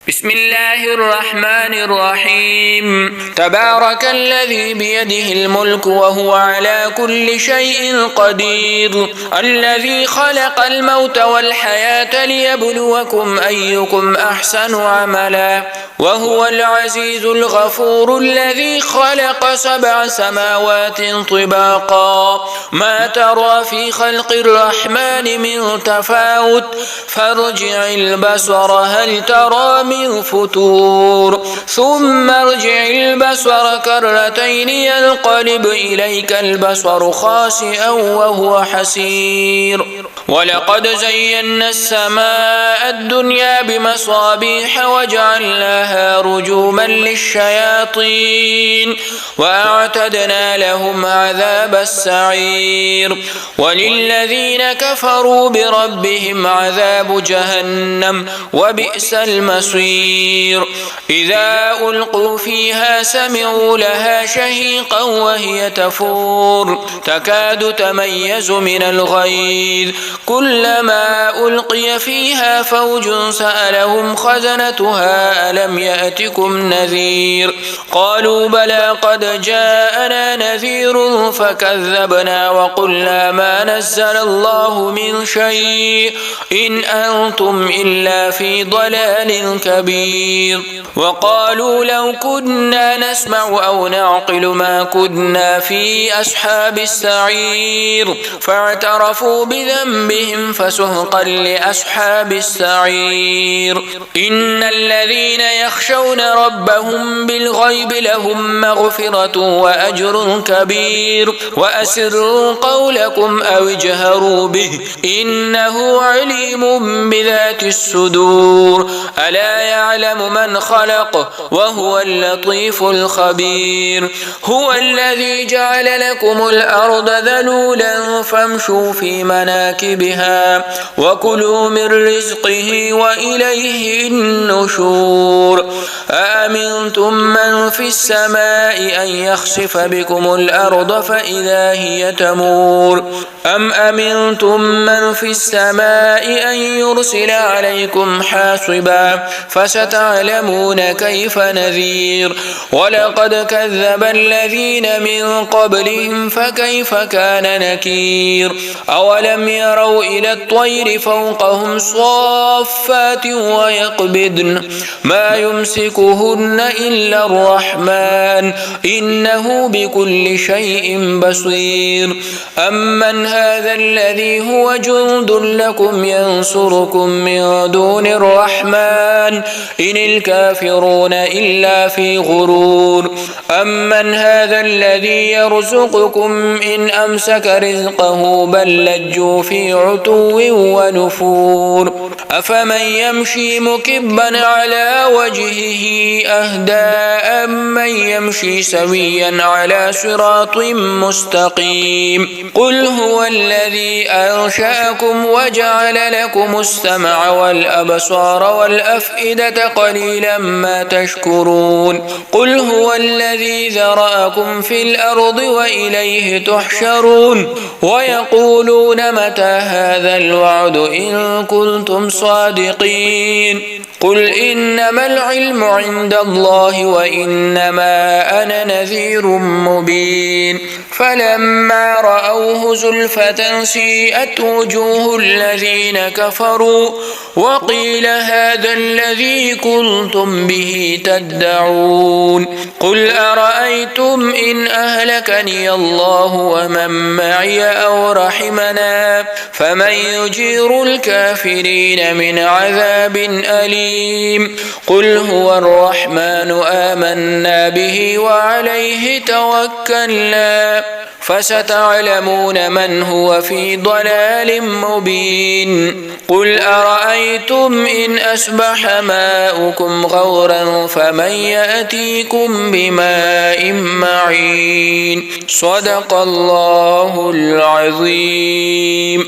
بسم الله الرحمن الرحيم تبارك الذي بيده الملك وهو على كل شيء قدير الذي خلق الموت والحياة ليبلوكم أيكم أحسن عملا وهو العزيز الغفور الذي خلق 7 سماوات طباقا ما ترى في خلق الرحمن من تفاوت فارجع البصر هل ترى من فتور ثم ارجع البصر كرتين ينقلب إليك البصر خاسئا وهو حسير ولقد زينا السماء الدنيا بمصابيح وجعلناها رجوما للشياطين وأعتدنا لهم عذاب السعير وللذين كفروا بربهم عذاب جهنم وبئس المصير إذا ألقوا فيها سمعوا لها شهيقا وهي تفور تكاد تميز من الغيظ كلما ألقي فيها فوج سألهم خزنتها ألم يأتكم نذير قالوا بلى قد جاءنا نذير فكذبنا وقلنا ما نزل الله من شيء إن أنتم إلا في ضلال كبير وقالوا لو كنا نسمع أو نعقل ما كنا في أصحاب السعير فاعترفوا بذنبهم فسحقا لأصحاب السعير إن الذين يخشون ربهم بالغيب لهم مغفرة وأجر كبير وأسروا قولكم أو اجهروا به إنه عليم بذات الصدور ألا يعلم من خلق وهو اللطيف الخبير هو الذي جعل لكم الأرض ذلولا فامشوا في مناكبها وكلوا من رزقه وإليه النشور أأمنتم من في السماء أن يخسف بكم الأرض فإذا هي تمور أم أمنتم من في السماء أن يرسل عليكم حاصبا فستعلمون كيف نذير ولقد كذب الذين من قبلهم فكيف كان نكير أولم يروا إلى الطير فوقهم صافات ويقبضن ما يمسكهن إلا الرحمن إنه بكل شيء بصير أمن هذا الذي هو جند لكم ينصركم من دون الرحمن إن الكافرون إلا في غرور أمن هذا الذي يرزقكم إن أمسك رزقه بل لجوا في عتو ونفور أفمن يمشي مكبا على وجهه أهدى أمن يمشي سويا على صراط مستقيم قل هو الذي أنشأكم وجعل لكم السمع والأبصار والأفئدة قليلا ما تشكرون قل هو الذي ذرأكم في الأرض وإليه تحشرون ويقولون متى هذا الوعد إن كنتم صادقين قل إنما العلم عند الله وإنما أنا نذير مبين فلما رأوه زلفة سيئت وجوه الذين كفروا وقيل هذا الذي كنتم به تدعون قل أرأيتم إن أهلكني الله ومن معي أو رحمنا فمن يجير الكافرين من عذاب أليم قل هو الرحمن آمنا به وعليه توكلنا فستعلمون من هو في ضلال مبين قل أرأيتم إن أصبح ماؤكم غورا فمن يأتيكم بماء معين صدق الله العظيم.